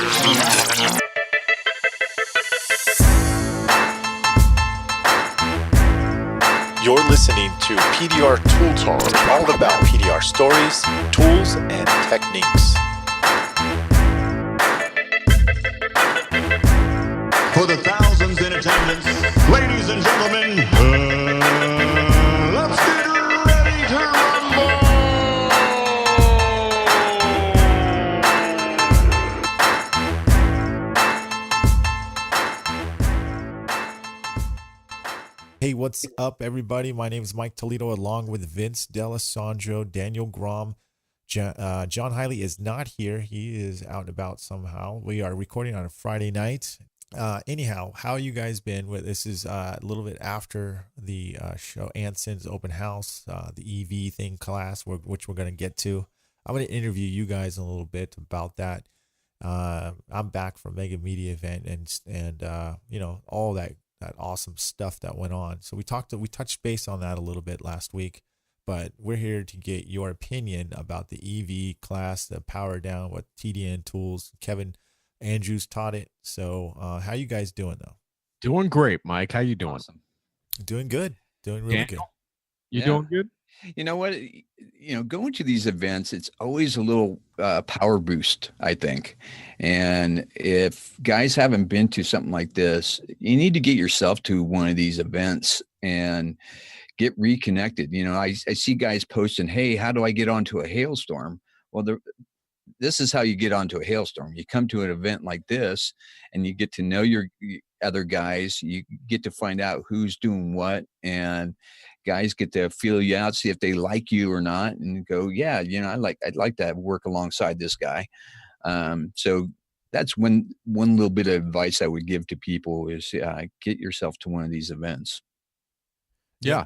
You're listening to PDR Tool Talk, all about PDR stories, tools, and techniques. For the thousands in attendance, ladies and gentlemen, let's get ready to rumble! Hey, what's up, everybody? My name is Mike Toledo, along with Vince D'Alessandro, Daniel Grom. John Hiley is not here. He is out and about somehow. We are recording on a Friday night. Anyhow, how you guys been? This is a little bit after the show Anson's open house, the EV thing class, which we're going to get to. I'm going to interview you guys a little bit about that. I'm back from Mega Media event and all that awesome stuff that went on. So we touched base on that a little bit last week, but we're here to get your opinion about the EV class, the power down, what TDN tools. Kevin Andrews taught it. So how you guys doing though? Doing great, Mike. How you doing? Awesome. Doing good. Doing really good. You doing good? You know what? Going to these events, it's always a little power boost, I think. And if guys haven't been to something like this, you need to get yourself to one of these events and get reconnected. I see guys posting, hey, how do I get onto a hailstorm? Well, this is how you get onto a hailstorm. You come to an event like this and you get to know your other guys. You get to find out who's doing what, and guys get to feel you out, see if they like you or not, and go, yeah, I'd like to work alongside this guy. So that's one little bit of advice I would give to people is get yourself to one of these events. Yeah.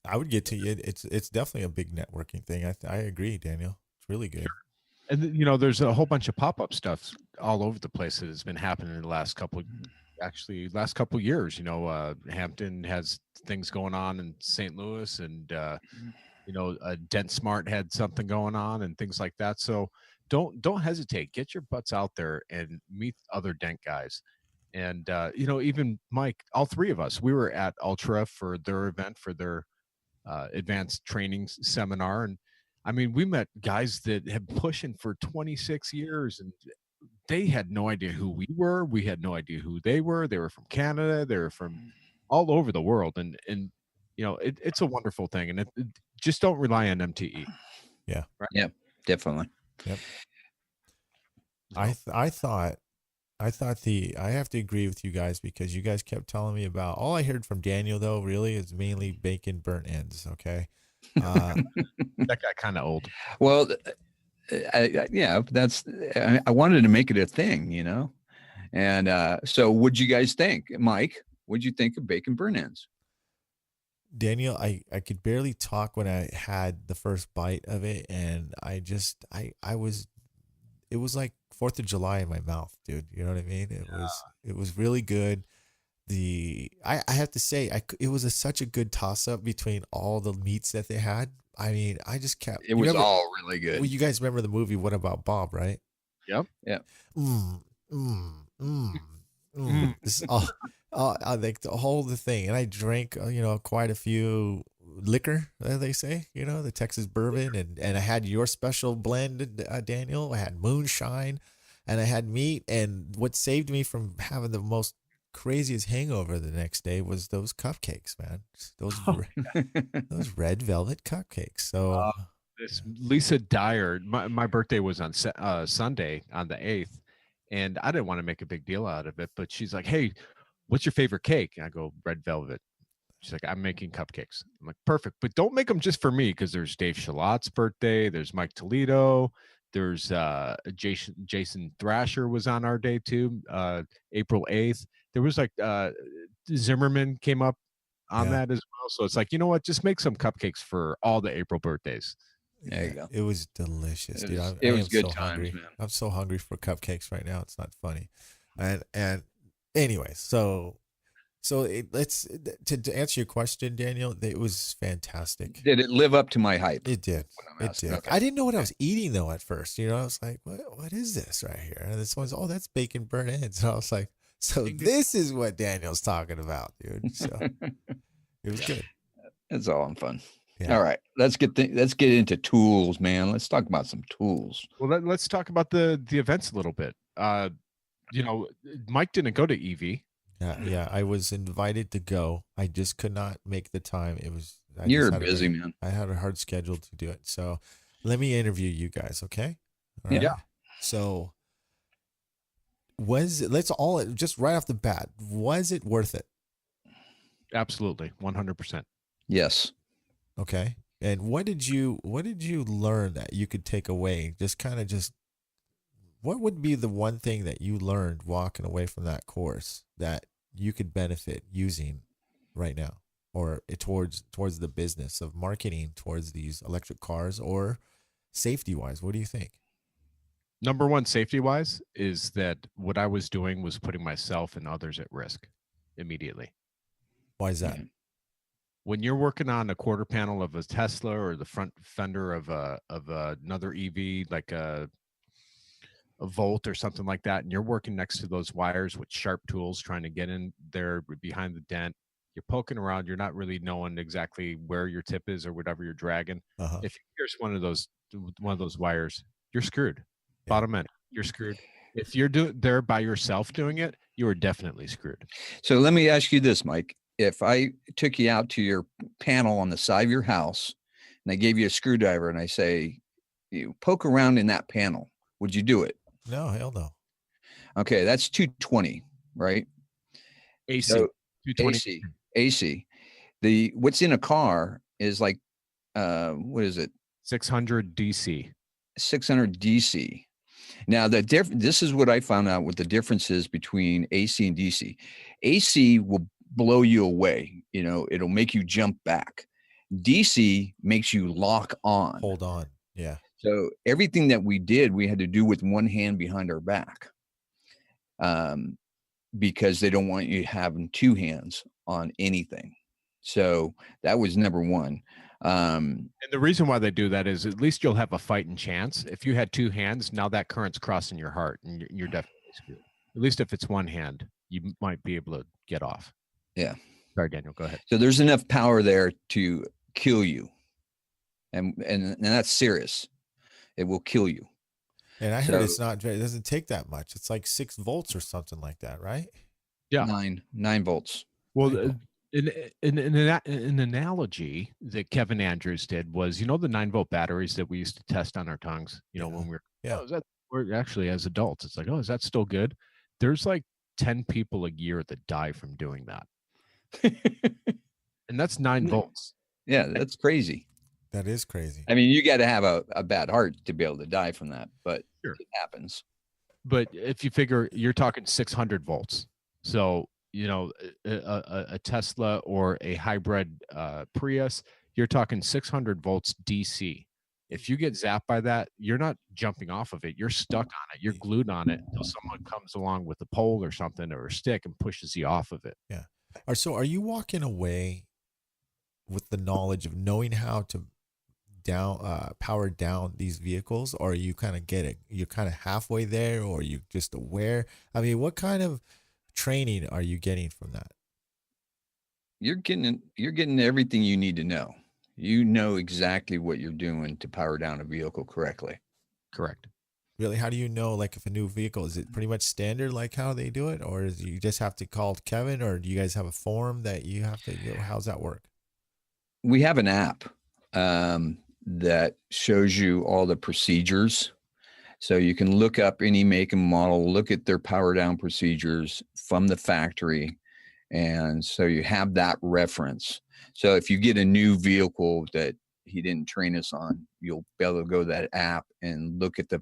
I would get to you. It's definitely a big networking thing. I agree, Daniel. It's really good. And there's a whole bunch of pop-up stuff all over the place that has been happening in the last couple years. Hampton has things going on in St. Louis, and Dent Smart had something going on and things like that. So don't hesitate. Get your butts out there and meet other Dent guys. And even Mike, all three of us, we were at Ultra for their event, for their advanced training seminar, and I mean, we met guys that have been pushing for 26 years, and they had no idea who we were. We had no idea who they were. They were from Canada. They were from all over the world. And it's a wonderful thing. And it just don't rely on MTE. Yeah. Right? Yeah, definitely. Yep. I have to agree with you guys, because you guys kept telling me about, all I heard from Daniel though, really, is mainly bacon burnt ends. Okay. That got kind of old. Well, I wanted to make it a thing, and so what'd you guys think? Mike, what'd you think of bacon burn ends? Daniel, I could barely talk when I had the first bite of it, and it was like 4th of July in my mouth, dude. You know what I mean? It was really good. I have to say, it was such a good toss up between all the meats that they had. I mean, I just kept. It was all really good. Well, you guys remember the movie What About Bob, right? Yep. Yeah. This is all. I like the thing, and I drank, quite a few liquor, they say, the Texas bourbon, and I had your special blend, Daniel. I had moonshine, and I had meat, and what saved me from having the most craziest hangover the next day was those cupcakes, man. Those red velvet cupcakes. So this Lisa Dyer, my birthday was on Sunday on the 8th, and I didn't want to make a big deal out of it, but she's like, hey, what's your favorite cake? And I go, red velvet. She's like, I'm making cupcakes. I'm like, perfect, but don't make them just for me, because there's Dave Shalot's birthday, there's Mike Toledo, there's Jason Thrasher was on our day too, April 8th. There was like Zimmerman came up on that as well. So it's like, you know what? Just make some cupcakes for all the April birthdays. There you go. It was delicious, dude. It was good so times, hungry. man. I'm so hungry for cupcakes right now. It's not funny. And anyway, so So let's to answer your question, Daniel. It was fantastic. Did it live up to my hype? It did. I'm It asking. did. Okay. I didn't know what I was eating though at first. You know, I was like, what is this right here? And this one's, oh, that's bacon burnt ends. And I was like, so this is what Daniel's talking about, dude. So it was good. It's all in fun. Yeah. All right, let's get into tools, man. Let's talk about some tools. Well, let's talk about the events a little bit. You know, Myke didn't go to EV. Yeah, I was invited to go. I just could not make the time. It was You're busy, man. I had a hard schedule to do it. So let me interview you guys, okay? All Yeah. right. So let's all just right off the bat, was it worth it? Absolutely, 100%. Yes. Okay. And what did you learn that you could take away? What would be the one thing that you learned walking away from that course that you could benefit using right now, or towards the business of marketing towards these electric cars, or safety wise? What do you think? Number one, safety wise, is that what I was doing was putting myself and others at risk immediately. Why is that? When you're working on a quarter panel of a Tesla or the front fender of another EV, like a Volt or something like that, and you're working next to those wires with sharp tools trying to get in there behind the dent, you're poking around, you're not really knowing exactly where your tip is or whatever you're dragging. Uh-huh. If you pierce one of those wires, you're screwed. Yeah. Bottom end, you're screwed. If you're there by yourself doing it, you are definitely screwed. So let me ask you this, Myke. If I took you out to your panel on the side of your house and I gave you a screwdriver and I say, you poke around in that panel, would you do it? No, hell no. Okay, that's 220, right? AC. So 220. AC. What's in a car is like, what is it? 600 DC. 600 DC. Now this is what I found out what the difference is between AC and DC. AC will blow you away. You know, it'll make you jump back. DC makes you lock on. Hold on. Yeah. So everything that we did, we had to do with one hand behind our back, because they don't want you having two hands on anything. So that was number one. And the reason why they do that is at least you'll have a fighting chance. If you had two hands, now that current's crossing your heart and you're definitely screwed. At least if it's one hand, you might be able to get off. Yeah. Sorry, Daniel, go ahead. So there's enough power there to kill you. And that's serious. It will kill you. And I heard it doesn't take that much. It's like 6 volts or something like that, right? Yeah. 9 volts. Well, an analogy that Kevin Andrews did was, you know, the 9-volt batteries that we used to test on our tongues, you know, when we're actually as adults, it's like, oh, is that still good? There's like 10 people a year that die from doing that. And that's 9 volts. Yeah, that's crazy. That is crazy. I mean, you got to have a bad heart to be able to die from that, but sure. It happens. But if you figure you're talking 600 volts, so, you know, a Tesla or a hybrid Prius, you're talking 600 volts DC. If you get zapped by that, you're not jumping off of it. You're stuck on it. You're glued on it until someone comes along with a pole or something or a stick and pushes you off of it. Yeah. So are you walking away with the knowledge of knowing how to power down these vehicles, or are you kind of you're kind of halfway there, or are you just aware? I mean, what kind of training are you getting from that? You're getting everything you need to know. You know exactly what you're doing to power down a vehicle correctly. Correct. Really? How do you know, like, if a new vehicle, is it pretty much standard like how they do it, or is you just have to call Kevin, or do you guys have a form that you have to, how's that work? We have an app that shows you all the procedures. So you can look up any make and model, look at their power down procedures from the factory. And so you have that reference. So if you get a new vehicle that he didn't train us on, you'll be able to go to that app and look at the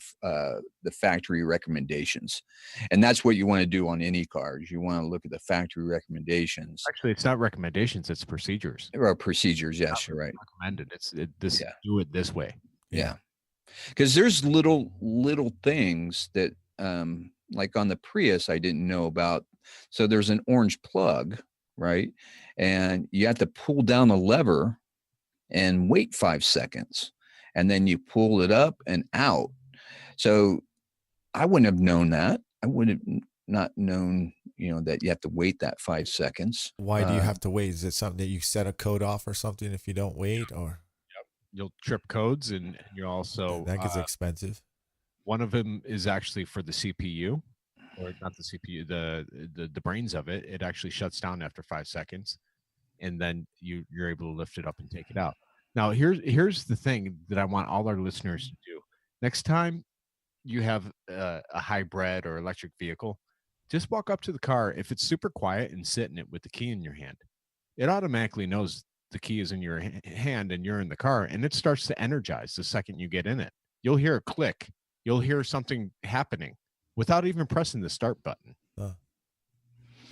factory recommendations. And that's what you want to do on any cars. You want to look at the factory recommendations. Actually, it's not recommendations, it's procedures. There are procedures. Yes, you're right. Recommended. Do it this way. Yeah. Because there's little things that, like on the Prius, I didn't know about. So there's an orange plug right? And you have to pull down the lever and wait 5 seconds, and then you pull it up and out. So I wouldn't have known that. I would have not known, that you have to wait that 5 seconds. Why do you have to wait? Is it something that you set a code off or something if you don't wait, or You'll trip codes, and you also that gets expensive? one of them is actually for the CPU, or not the CPU, the brains of it. It actually shuts down after 5 seconds, and then you're able to lift it up and take it out. Now, here's the thing that I want all our listeners to do. Next time you have a hybrid or electric vehicle, just walk up to the car. If it's super quiet, and sit in it with the key in your hand, it automatically knows the key is in your hand and you're in the car, and it starts to energize the second you get in it. You'll hear a click. You'll hear something happening without even pressing the start button.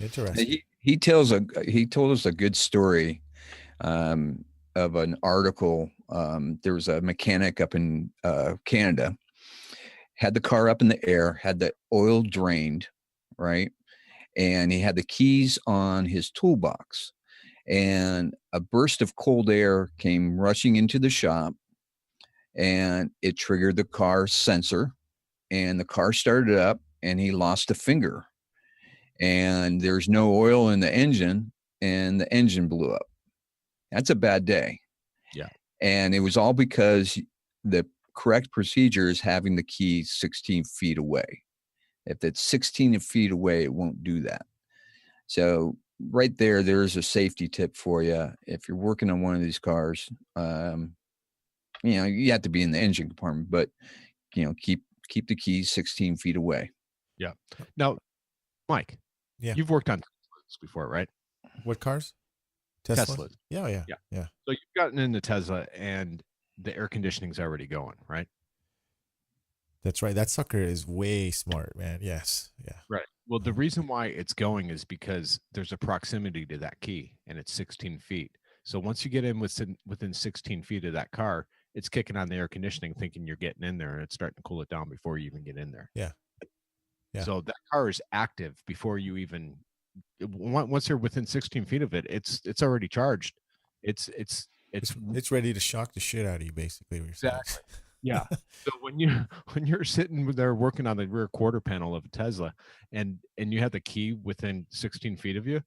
Interesting. He told us a good story of an article. There was a mechanic up in Canada, had the car up in the air, had the oil drained, right? And he had the keys on his toolbox, and a burst of cold air came rushing into the shop, and it triggered the car sensor, and the car started up, and he lost a finger, and there's no oil in the engine, and the engine blew up. That's a bad day. Yeah. And it was all because the correct procedure is having the key 16 feet away. If it's 16 feet away, it won't do that. So right there's a safety tip for you. If you're working on one of these cars, you have to be in the engine compartment, but keep the keys 16 feet away. Yeah. Now, Myke, you've worked on Teslas before, right? What cars? Teslas. Yeah. So you've gotten into Tesla, and the air conditioning's already going, right? That's right. That sucker is way smart, man. Yes. Yeah. Right. Well, the reason why it's going is because there's a proximity to that key, and it's 16 feet. So once you get in within 16 feet of that car, it's kicking on the air conditioning, thinking you're getting in there, and it's starting to cool it down before you even get in there. Yeah. So that car is active before you even. Once you're within 16 feet of it, it's already charged. It's ready to shock the shit out of you, basically. What you're exactly. Yeah. So when you're sitting there working on the rear quarter panel of a Tesla, and you have the key within 16 feet of you,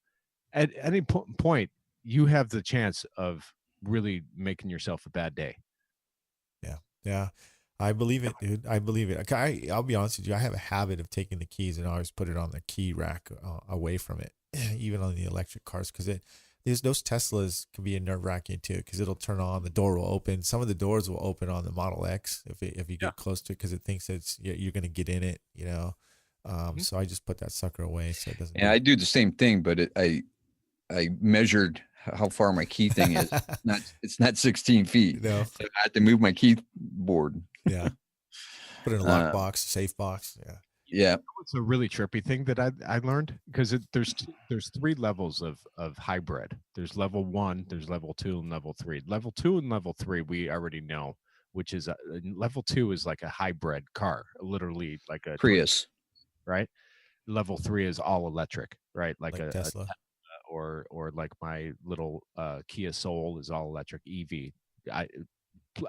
at any point you have the chance of really making yourself a bad day. Yeah. I believe it, dude. I believe it. I'll be honest with you. I have a habit of taking the keys and always put it on the key rack away from it, even on the electric cars, because those Teslas can be nerve wracking too, because it'll turn on, the door will open. Some of the doors will open on the Model X if you get close to it, because it thinks you're going to get in it, So I just put that sucker away so it doesn't. Yeah, I do the same thing, but I measured how far my key thing is. It's not 16 feet. No. So I had to move my keyboard. Yeah. Put it in a lockbox, safe box. Yeah. Yeah. It's a really trippy thing that I learned, because there's 3 levels of hybrid. There's level 1, there's level 2, and level 3. Level 2 and level 3 we already know, which is level 2 is like a hybrid car, literally like a Prius, right? Level 3 is all electric, right? Like a Tesla. Or like my little Kia Soul is all electric EV. I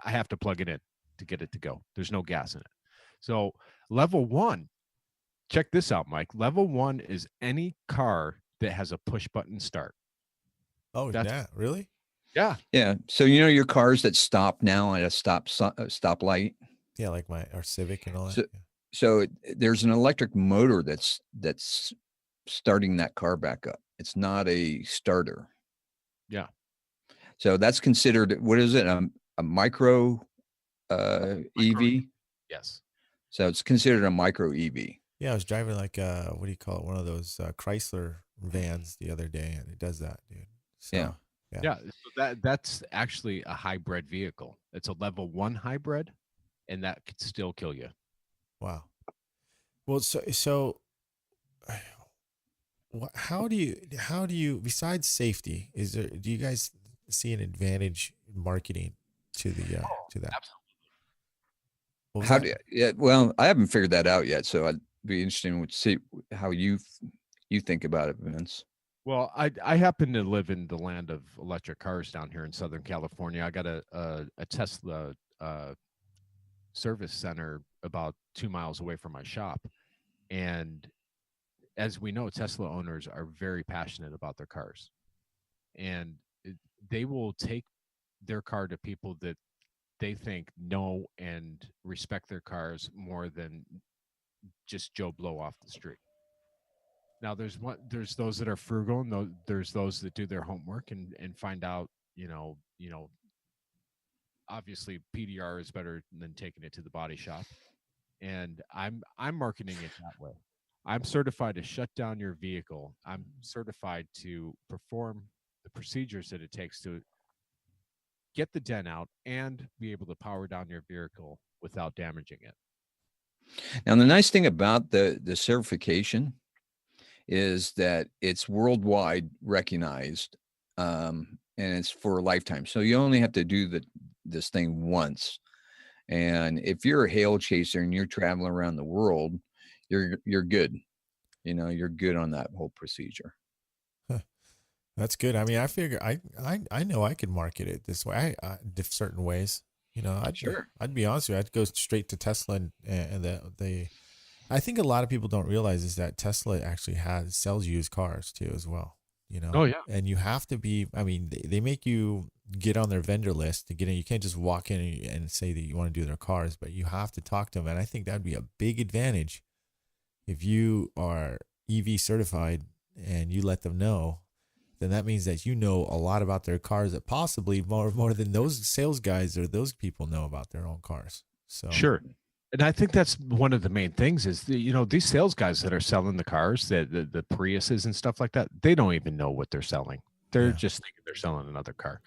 have to plug it in to get it to go. There's no gas in it. So level 1, check this out, Myke. Level 1 is any car that has a push button start. Oh, yeah, really? Yeah. Yeah. So your cars that stop now at a stop light. Yeah, like our Civic and all that. So there's an electric motor that's starting that car back up. It's not a starter. Yeah. So that's considered, what is it? A micro EV? Yes. So it's considered a micro EV. Yeah, I was driving like what do you call it? One of those Chrysler vans the other day, and it does that, dude. So, yeah. So that's actually a hybrid vehicle. It's a level 1 hybrid, and that could still kill you. Wow. Well, so how do you besides safety, do you guys see an advantage in marketing to the to that? Absolutely. Well, I haven't figured that out yet, so I'd be interested to see how you think about it, Vince. Well, I happen to live in the land of electric cars down here in Southern California. I got a Tesla service center about 2 miles away from my shop, and as we know, Tesla owners are very passionate about their cars, and they will take their car to people that they think know and respect their cars more than just Joe Blow off the street. Now, there's those that are frugal, and there's those that do their homework and find out, obviously PDR is better than taking it to the body shop, and I'm marketing it that way. I'm certified to shut down your vehicle. I'm certified to perform the procedures that it takes to get the dent out and be able to power down your vehicle without damaging it. Now, the nice thing about the certification is that it's worldwide recognized, and it's for a lifetime. So you only have to do this thing once. And if you're a hail chaser and you're traveling around the world, you're good. You're good on that whole procedure. That's good. I mean, I figure I know I could market it this way. Certain ways. Sure. I'd be honest with you. I'd go straight to Tesla and the I think a lot of people don't realize is that Tesla actually sells used cars too as well. Oh, yeah. And you have to be. I mean, they make you get on their vendor list to get in. You can't just walk in and say that you want to do their cars, but you have to talk to them. And I think that'd be a big advantage if you are EV certified and you let them know. Then that means that you know a lot about their cars that possibly more than those sales guys or those people know about their own cars. So Sure. And I think that's one of the main things is these sales guys that are selling the cars, the Priuses and stuff like that, they don't even know what they're selling. They're Yeah. just thinking they're selling another car.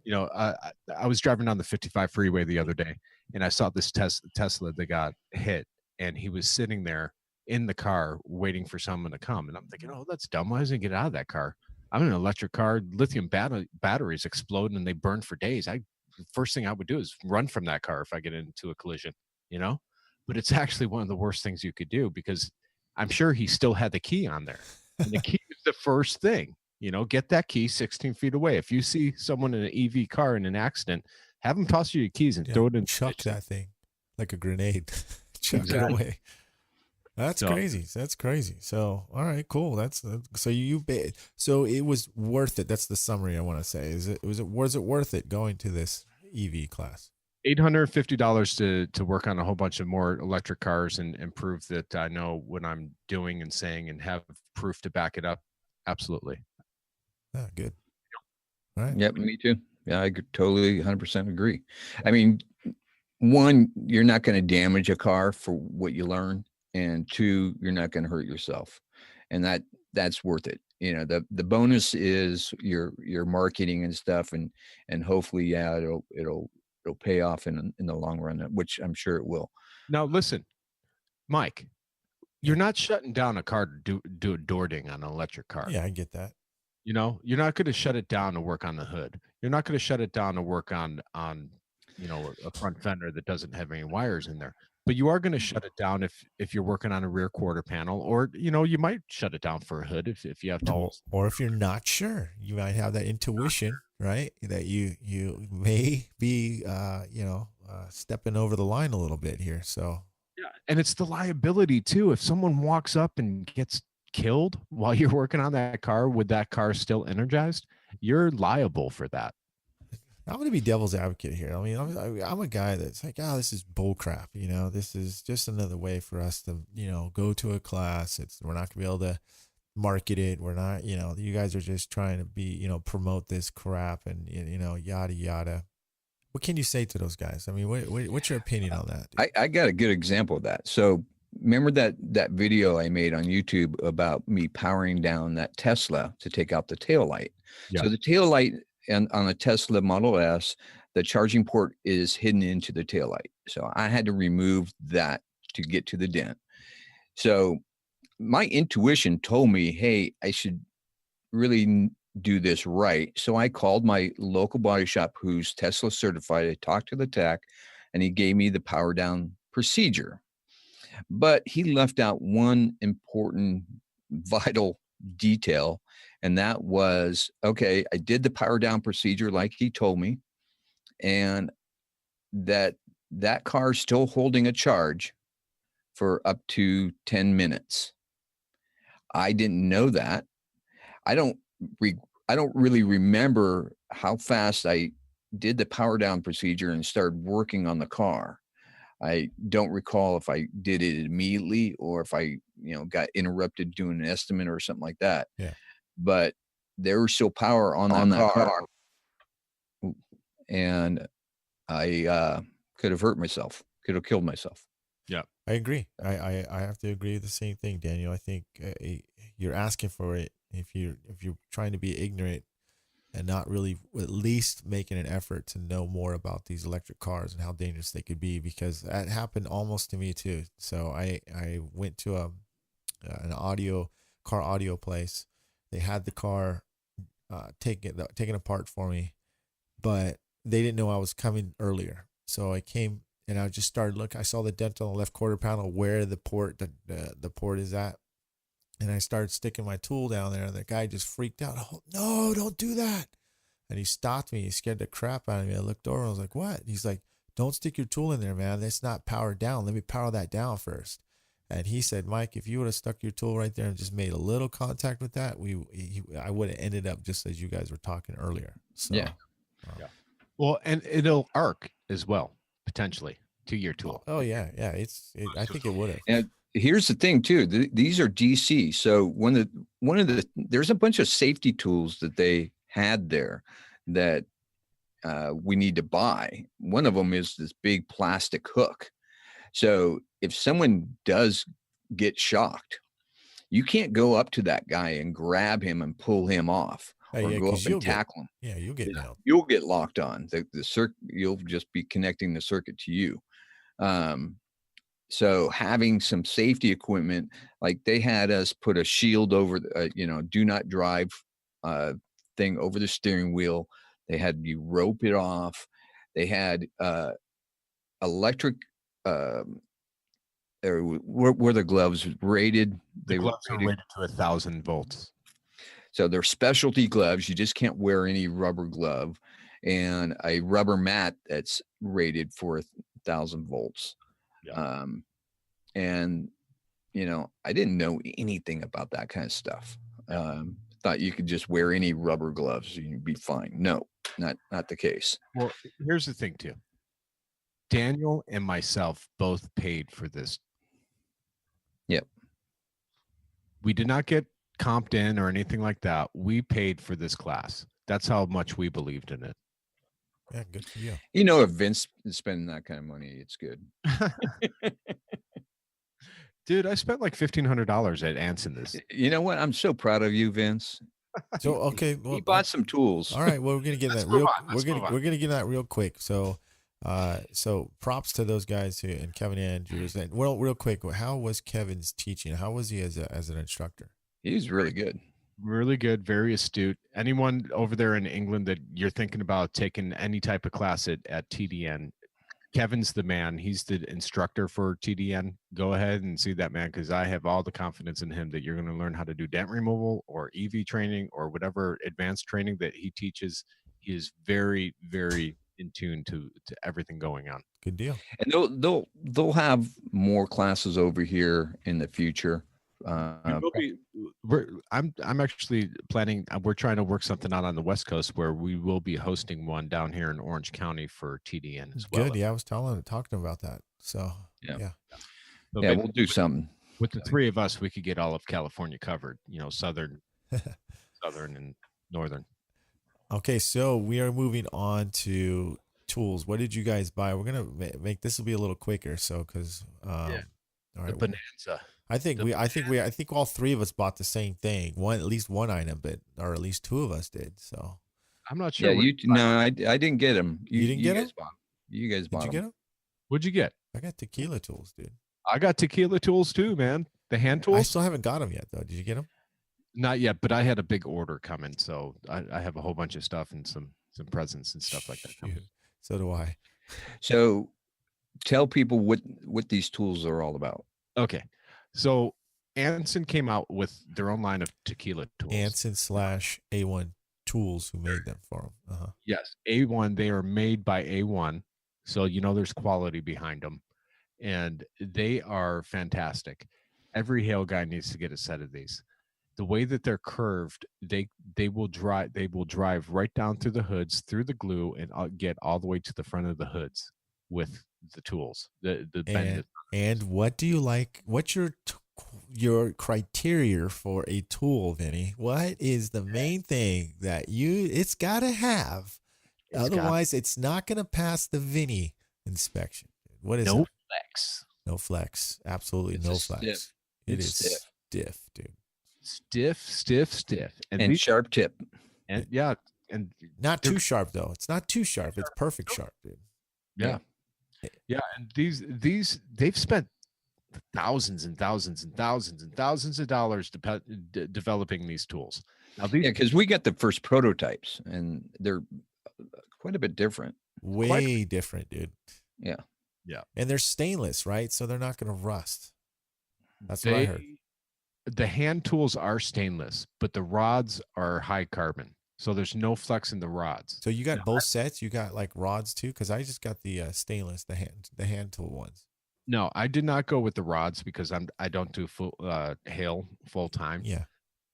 I was driving down the 55 freeway the other day, and I saw this Tesla that got hit, and he was sitting there in the car waiting for someone to come. And I'm thinking, oh, that's dumb. Why doesn't he get out of that car? I'm in an electric car. Lithium batteries explode and they burn for days. First thing I would do is run from that car if I get into a collision, But it's actually one of the worst things you could do because I'm sure he still had the key on there. And the key is the first thing. Get that key 16 feet away. If you see someone in an EV car in an accident, have them toss you your keys and throw it in. Chuck that thing like a grenade. Chuck it away. That's crazy. That's crazy. So, all right, cool. So it was worth it. That's the summary I want to say. Was it worth it going to this EV class? $850 to work on a whole bunch of more electric cars and prove that I know what I'm doing and saying and have proof to back it up. Absolutely. Ah, good. All right. Yep, me too. Yeah, I totally 100% agree. I mean, one, you're not going to damage a car for what you learn. And two, you're not going to hurt yourself, and that's worth it. The bonus is your marketing and stuff, and hopefully, yeah, it'll pay off in the long run, which I'm sure it will. Now, listen, Myke, you're not shutting down a car to do a door ding on an electric car. Yeah, I get that. You're not going to shut it down to work on the hood. You're not going to shut it down to work on a front fender that doesn't have any wires in there. But you are going to shut it down if you're working on a rear quarter panel, or you might shut it down for a hood if you have tools. Or if you're not sure, you might have that intuition, right? That you may be stepping over the line a little bit here. So yeah, and it's the liability too. If someone walks up and gets killed while you're working on that car with that car still energized, you're liable for that. I'm going to be devil's advocate here. I mean, I'm a guy that's like, this is bull crap. This is just another way for us to, go to a class. We're not going to be able to market it. We're not, you guys are just trying to be, promote this crap and, yada, yada. What can you say to those guys? I mean, what's your opinion on that? I got a good example of that. So remember that video I made on YouTube about me powering down that Tesla to take out the tail light. Yeah. So the tail light, and on a Tesla Model S, the charging port is hidden into the taillight. So I had to remove that to get to the dent. So my intuition told me, hey, I should really do this right. So I called my local body shop who's Tesla certified. I talked to the tech, and he gave me the power down procedure. But he left out one important, vital detail, And that was, okay, I did the power down procedure like he told me, and that car is still holding a charge for up to 10 minutes. I didn't know that. I don't really remember how fast I did the power down procedure and started working on the car. I don't recall if I did it immediately or if I, got interrupted doing an estimate or something like that. Yeah. But there was still power on that car. And I could have hurt myself, could have killed myself. Yeah, I agree. I have to agree with the same thing, Daniel. I think you're asking for it if you're trying to be ignorant and not really at least making an effort to know more about these electric cars and how dangerous they could be, because that happened almost to me too. So I went to an car audio place. They had the car taken apart for me, but they didn't know I was coming earlier. So I came and I just started looking. I saw the dent on the left quarter panel where the port is at. And I started sticking my tool down there, and the guy just freaked out. Oh, no, don't do that. And he stopped me. He scared the crap out of me. I looked over and I was like, what? He's like, don't stick your tool in there, man. That's not powered down. Let me power that down first. And he said, Myke, if you would have stuck your tool right there and just made a little contact with that, I would have ended up just as you guys were talking earlier. So, Yeah. Well, and it'll arc as well, potentially, to your tool. Oh yeah. Yeah. I think it would have. And here's the thing too, these are DC. So there's a bunch of safety tools that they had there that we need to buy. One of them is this big plastic hook. So if someone does get shocked, you can't go up to that guy and grab him and pull him off, or go up and tackle him. Yeah, you'll get nailed. You'll get locked on. The circuit, you'll just be connecting the circuit to you. So having some safety equipment, like they had us put a shield over the, do not drive thing over the steering wheel. They had you rope it off. They had electric, were the gloves rated? The gloves are rated to 1,000 volts. So they're specialty gloves. You just can't wear any rubber glove, and a rubber mat that's rated for 1,000 volts. Yeah. And I didn't know anything about that kind of stuff. Thought you could just wear any rubber gloves and you'd be fine. No, not the case. Well, here's the thing too. Daniel and myself both paid for this. Yep. We did not get comped in or anything like that. We paid for this class. That's how much we believed in it. Yeah, good for you. If Vince is spending that kind of money, it's good. Dude, I spent like $1,500 at Anson this. You know what? I'm so proud of you, Vince. So okay, he bought some tools. All right, well, we're gonna get that real. We're gonna get that real quick. So, so props to those guys here and Kevin Andrews. And well, real quick, how was Kevin's teaching? How was he as an instructor? He's really good. Really good, very astute. Anyone over there in England that you're thinking about taking any type of class at TDN, Kevin's the man. He's the instructor for TDN. Go ahead and see that man, because I have all the confidence in him that you're going to learn how to do dent removal or EV training or whatever advanced training that he teaches. He is very, very in tune to everything going on. Good deal. And they'll have more classes over here in the future. I'm actually planning. We're trying to work something out on the West Coast where we will be hosting one down here in Orange County for TDN as well. Good. Yeah, I was talking about that. So yeah, we'll do something. With the three of us, we could get all of California covered. Southern, southern, and northern. Okay, so we are moving on to tools. What did you guys buy? We're gonna make this will be a little quicker. So because all right, the Bonanza. I think all three of us bought the same thing. At least one item, or at least two of us did. So I'm not sure. Yeah, I didn't get them. You didn't get them? You guys bought them. Did you get them? What'd you get? I got tequila tools, dude. I got tequila tools too, man. The hand tools. I still haven't got them yet, though. Did you get them? Not yet, but I had a big order coming, so I have a whole bunch of stuff and some presents and stuff like that coming. So do I. So tell people what these tools are all about. Okay. So Anson came out with their own line of tequila tools. Anson / A1 Tools who made them for them. Yes, A1. They are made by A1, so there's quality behind them, and they are fantastic. Every hail guy needs to get a set of these. The way that they're curved, they will drive right down through the hoods, through the glue, and get all the way to the front of the hoods with the tools. The bend. And what do you like? What's your criteria for a tool, Vinny? What is the main thing that it's got to have? Otherwise, it's not going to pass the Vinny inspection. What is no it? flex? No flex. Absolutely It's no a flex. stiff. It It's is stiff. stiff, dude. Stiff, And these- sharp tip. and yeah, and Not too sharp though. It's not too sharp. It's perfect sharp, dude. yeah, and these they've spent thousands and thousands and thousands and thousands of dollars developing these tools. Now these Yeah, because we got the first prototypes, and they're quite a bit different. Way different, dude. Yeah. And they're stainless, right? So they're not going to rust. That's what I heard. The hand tools are stainless, but the rods are high carbon. So there's no flex in the rods. So you got both sets? You got like rods too? Because I just got the stainless, the hand tool ones. No, I did not go with the rods because I don't do hail full time. Yeah.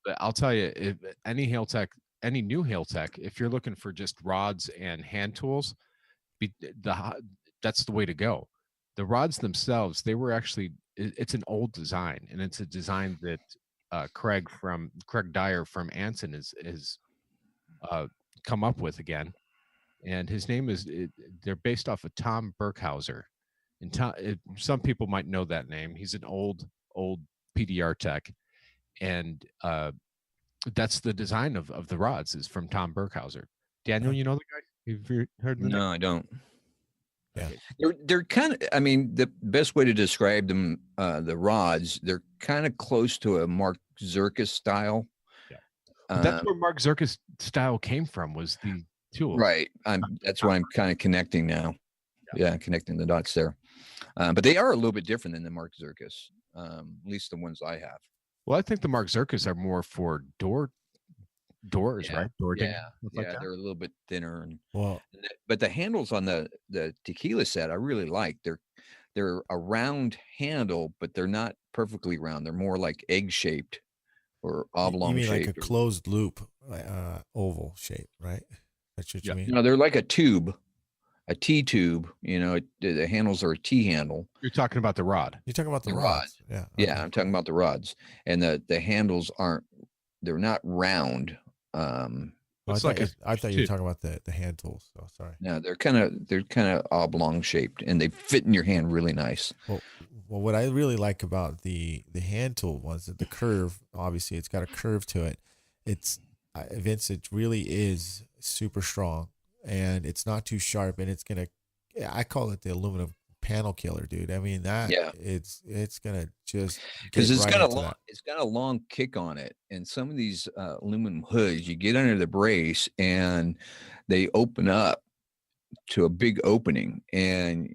But I'll tell you, if any new hail tech, if you're looking for just rods and hand tools, that's the way to go. The rods themselves, they were actually, it's an old design, and it's a design that Craig Dyer from Anson is come up with again, and his name is. They're based off of Tom Burkhauser, and some people might know that name. He's an old PDR tech, and that's the design of the rods is from Tom Burkhauser. Daniel, you know the guy? Have you heard of the name? No, I don't. Yeah. They're kind of, I mean, the best way to describe them, the rods, they're kind of close to a Mark Zirkus style. Yeah. But that's where Mark Zirkus style came from, was the tools. Right. That's why I'm kind of connecting now. Yeah, connecting the dots there. But they are a little bit different than the Mark Zirkus, at least the ones I have. Well, I think the Mark Zirkus are more for doors, right? Door dinging, stuff like that. They're a little bit thinner. But the handles on the tequila set I really like. They're a round handle, but they're not perfectly round. They're more like egg shaped or oblong you mean shaped. like a closed loop, oval shape, right? That's what you mean? No, they're like a tube, a T tube. The handles are a T handle. You're talking about the rod. You're talking about the rod. rods. Yeah. Yeah, I'm talking about the rods. And the handles they're not round. I thought you were talking about the hand tools. So sorry. No, they're kind of oblong shaped, and they fit in your hand really nice. Well, what I really like about the hand tool was that the curve. Obviously, it's got a curve to it. Vince, it really is super strong, and it's not too sharp, and it's gonna. I call it the aluminum panel killer, dude. I mean it's gonna just because it's got a long kick on it, and some of these aluminum hoods, you get under the brace and they open up to a big opening, and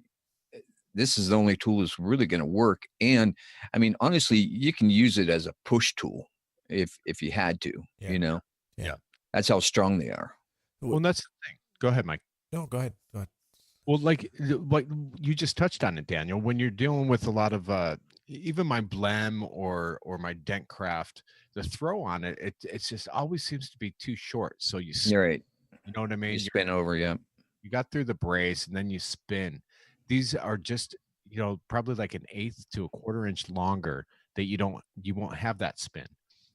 this is the only tool that's really going to work. And I mean, honestly, you can use it as a push tool if you had to. Yeah. That's how strong they are. Well, that's the thing. Go ahead, Mike. No, go ahead. Well, like you just touched on it, Daniel. When you're dealing with a lot of even my Blem or my Dentcraft, the throw on it just always seems to be too short. So You're right. You know what I mean? You spin over, yeah. You got through the brace and then you spin. These are just probably like an 1/8 to a 1/4 inch longer that you won't have that spin.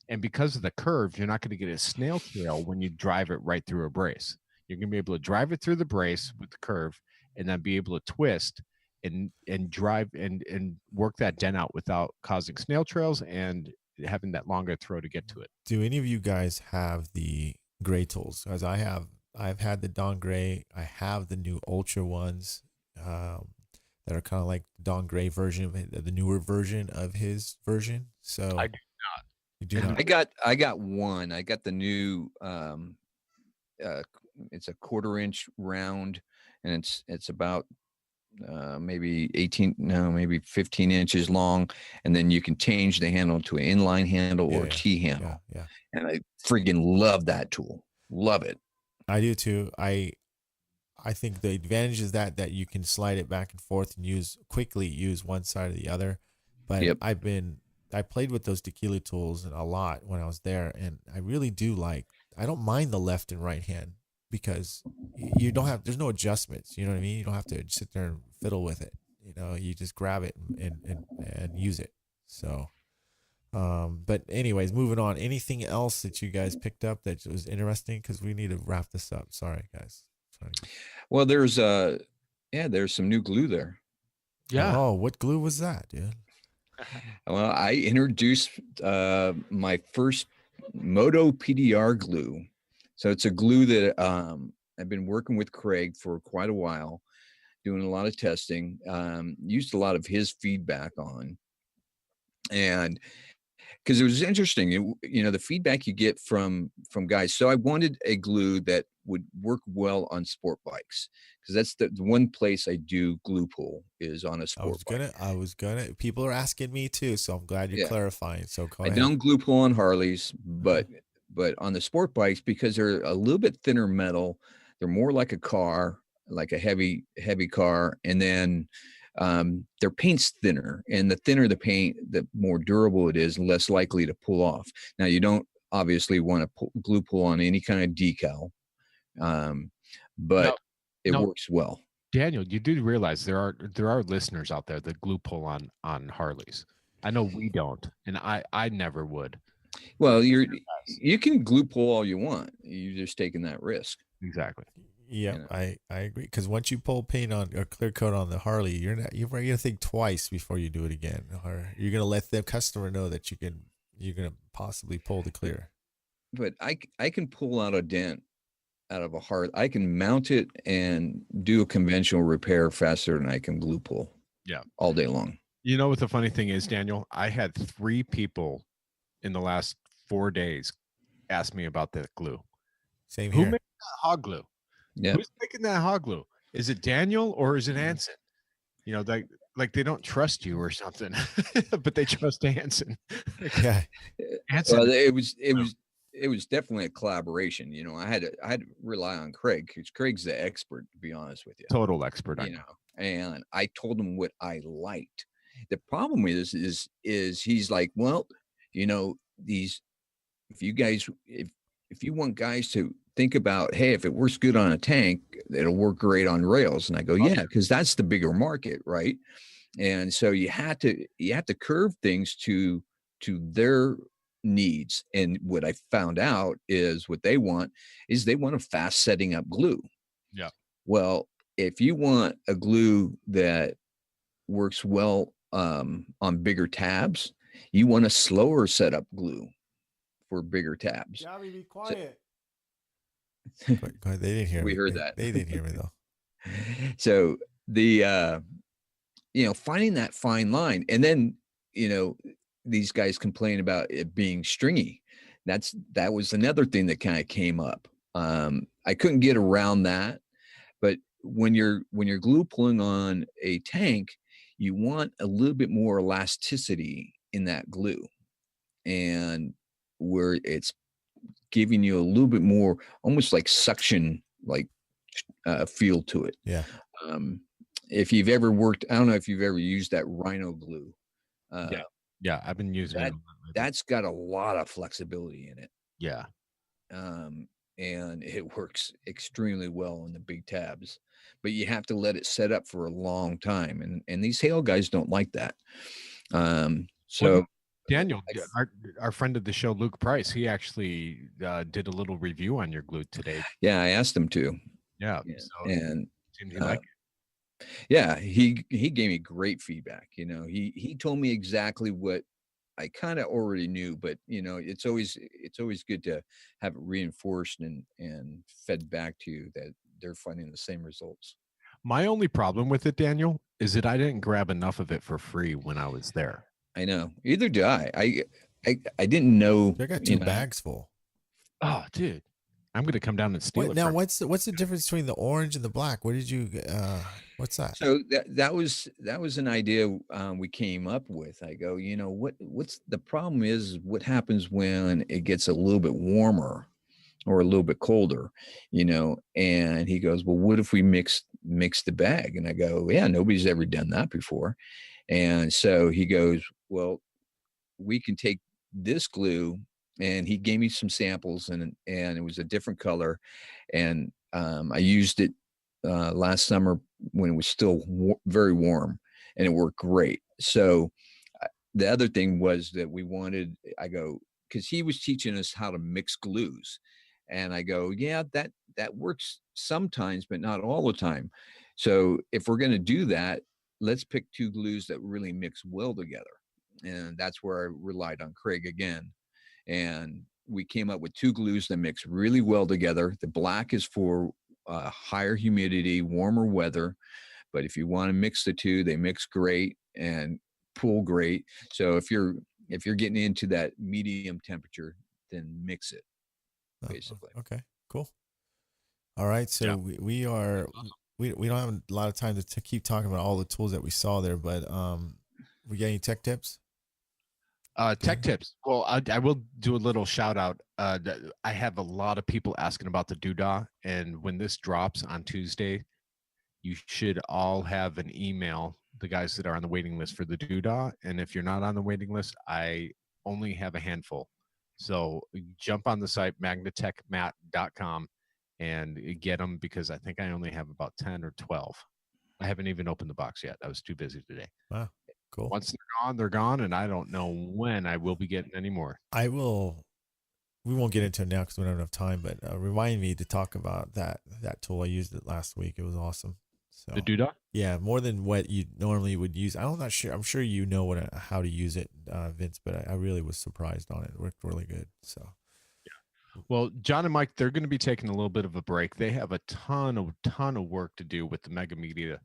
And because of the curve, you're not going to get a snail trail when you drive it right through a brace. You're going to be able to drive it through the brace with the curve, and then be able to twist and drive and work that dent out without causing snail trails and having that longer throw to get to it. Do any of you guys have the gray tools? Because I've had the Don Gray. I have the new Ultra ones that are kind of like Don Gray version, the newer version of his version. So I do not. You do not. I got one. I got the new. It's a 1/4 inch round, and it's about maybe 18, no, maybe 15 inches long. And then you can change the handle to an inline handle or a Yeah, T yeah, handle. yeah. And I freaking love that tool. Love it. I do too. I think the advantage is that you can slide it back and forth and use one side or the other. But Yep. I played with those tequila tools a lot when I was there, and I really do I don't mind the left and right hand because you don't have there's no adjustments. You know what I mean? You don't have to sit there and fiddle with it. You know, you just grab it and use it. So, but anyways, moving on. Anything else that you guys picked up that was interesting? Because we need to wrap this up. Sorry, guys. Sorry. Well, there's some new glue there. Yeah. Oh, what glue was that, dude? Well, I introduced my first Moto PDR glue. So it's a glue that I've been working with Craig for quite a while, doing a lot of testing, used a lot of his feedback on. And because it was interesting, the feedback you get from guys. So I wanted a glue that would work well on sport bikes, because that's the one place I do glue pull is on a sport bike. I was gonna. People are asking me too, so I'm glad you're Yeah. clarifying. So go I ahead. don't glue pull on Harleys, but on the sport bikes, because they're a little bit thinner metal, they're more like a car, like a heavy car, and then their paint's thinner, and the thinner the paint, the more durable it is, and less likely to pull off. Now, you don't obviously want to glue pull on any kind of decal, but it no. works well. Daniel, you do realize there are listeners out there that glue pull on Harleys. I know we don't, and I never would. Well, you can glue pull all you want. You're just taking that risk. Exactly. Yeah, You know. I agree. Because once you pull paint on or clear coat on the Harley, you're gonna think twice before you do it again, or you're gonna let the customer know that you're gonna possibly pull the clear. But I can pull out a dent out of a Harley. I can mount it and do a conventional repair faster than I can glue pull. Yeah, all day long. You know what the funny thing is, Daniel? I had 3 people in the last 4 days ask me about that glue. Same Who here. made that hog glue? Yeah. Who's making that hog glue? Is it Daniel or is it Anson? You know, like they don't trust you or something, but they trust Anson. Yeah. Anson. Well, it was definitely a collaboration. I had to rely on Craig, because Craig's the expert, to be honest with you. Total expert. And I told him what I liked. The problem is he's like, well, these, if you want guys to think about, hey, if it works good on a tank, it'll work great on rails. And I go, yeah, because that's the bigger market, right? And so you have to curve things to their needs. And what I found out is what they want a fast setting up glue. Yeah. Well, if you want a glue that works well on bigger tabs, you want a slower setup glue for bigger tabs. Gabby, be quiet. Go ahead. They didn't hear me. We heard that. They didn't hear me though. So the finding that fine line, and then these guys complain about it being stringy. That was another thing that kind of came up. I couldn't get around that, but when you're glue pulling on a tank, you want a little bit more elasticity in that glue, and where it's giving you a little bit more, almost like suction, like feel to it. Yeah. If you've ever worked, I don't know if you've ever used that Rhino glue. Yeah, I've been using that. it. That's got a lot of flexibility in it. Yeah. And it works extremely well on the big tabs, but you have to let it set up for a long time. And these hail guys don't like that. So Daniel, our friend of the show, Luke Price, he actually did a little review on your glue today. Yeah, I asked him to. Yeah. So, and seemed he liked it. Yeah, he gave me great feedback. He told me exactly what I kind of already knew, but it's always good to have it reinforced and fed back to you that they're finding the same results. My only problem with it, Daniel, is that I didn't grab enough of it for free when I was there. I know. Either do I. I didn't know. I got 2 bags full. Oh, dude. I'm gonna come down and steal it. Now, what's the difference between the orange and the black? What What's that? So that was an idea we came up with. I go, what's the problem is what happens when it gets a little bit warmer or a little bit colder, And he goes, well, what if we mix the bag? And I go, yeah, nobody's ever done that before. And so he goes, well, we can take this glue, and he gave me some samples, and it was a different color, and I used it last summer when it was still very warm, and it worked great. So the other thing was that I go, because he was teaching us how to mix glues, and I go, yeah, that works sometimes, but not all the time. So if we're going to do that, let's pick two glues that really mix well together. And that's where I relied on Craig again. And we came up with two glues that mix really well together. The black is for higher humidity, warmer weather. But if you want to mix the two, they mix great and pull great. So if you're getting into that medium temperature, then mix it, basically. Okay, cool. All right, so Yeah. we are we don't have a lot of time to keep talking about all the tools that we saw there, but we got any tech tips? Tech tips. Well, I will do a little shout out. I have a lot of people asking about the doodah, and when this drops on Tuesday, you should all have an email. The guys that are on the waiting list for the doodah, and if you're not on the waiting list, I only have a handful. So jump on the site magnatechmat.com and get them, because I think I only have about 10 or 12. I haven't even opened the box yet. I was too busy today. Wow, cool. Once they're gone, and I don't know when I will be getting any more. We won't get into it now because we don't have enough time, but remind me to talk about that tool. I used it last week. It was awesome. So The doodah? yeah, more than what you normally would use. I'm not sure. I'm sure you know how to use it, Vince, but I really was surprised on it. It worked really good. So Well, John and Myke, they're going to be taking a little bit of a break. They have a ton of work to do with the Mega Media,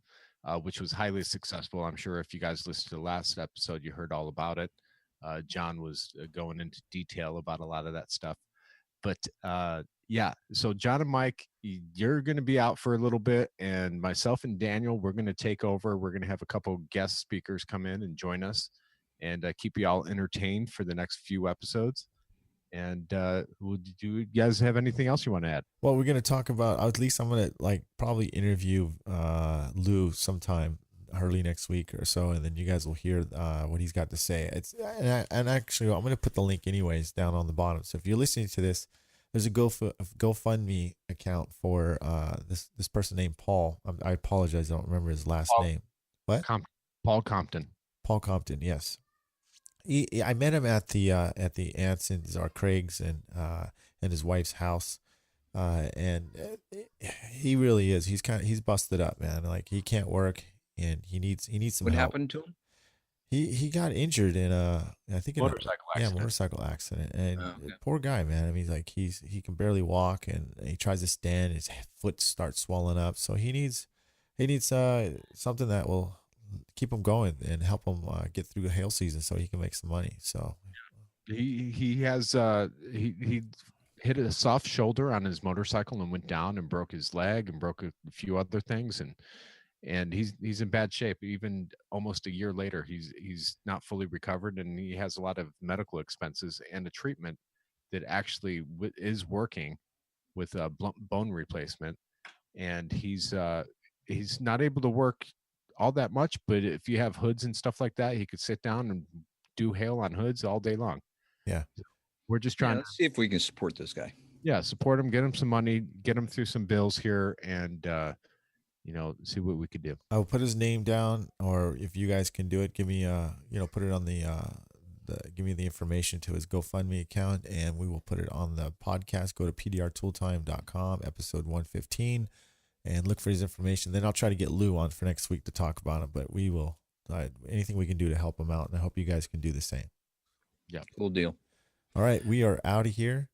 which was highly successful. I'm sure if you guys listened to the last episode, you heard all about it. John was going into detail about a lot of that stuff. But yeah, so John and Myke, you're going to be out for a little bit, and myself and Daniel, we're going to take over. We're going to have a couple guest speakers come in and join us, and keep you all entertained for the next few episodes. And do you guys have anything else you want to add? well, we're gonna talk about. At least I'm gonna probably interview Lou sometime early next week or so, and then you guys will hear what he's got to say. And actually, I'm gonna put the link anyways down on the bottom. So if you're listening to this, there's a GoFundMe account for this person named Paul. I apologize, I don't remember his last name. What? Paul Compton. Paul Compton. Yes. I met him at the Anson's or Craig's and his wife's house, and he really is. He's busted up, man. Like he can't work, and he needs some What help. happened to him? He got injured in Motorcycle accident. motorcycle accident, and Oh, okay. poor guy, man. I mean, like he can barely walk, and he tries to stand, his foot starts swelling up. So he needs something that will keep him going and help him get through the hail season so he can make some money. So He has he hit a soft shoulder on his motorcycle and went down and broke his leg and broke a few other things, and he's in bad shape. Even almost a year later, he's not fully recovered, and he has a lot of medical expenses and a treatment that actually is working with a bone replacement, and he's not able to work all that much. But if you have hoods and stuff like that, he could sit down and do hail on hoods all day long. yeah. We're just Yeah, trying let's see if we can support this guy. to support him, get him some money, get him through some bills here, and see what we could do. I'll put his name down, or if you guys can do it, give me put it on give me the information to his GoFundMe account, and we will put it on the podcast. Go to pdrtooltime.com, episode 115, and look for his information. Then I'll try to get Lou on for next week to talk about him, but we will anything we can do to help him out, and I hope you guys can do the same. Yeah, Cool deal. All right, we are out of here.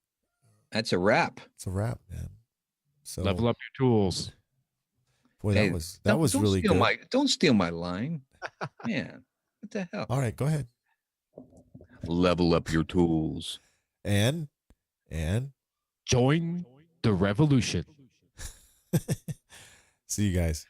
That's a wrap. It's a wrap, man. So level up your tools. boy, Hey, that was don't really steal good. Don't steal my line. Man, what the hell? All right, go ahead. Level up your tools. And Join the revolution. see you guys.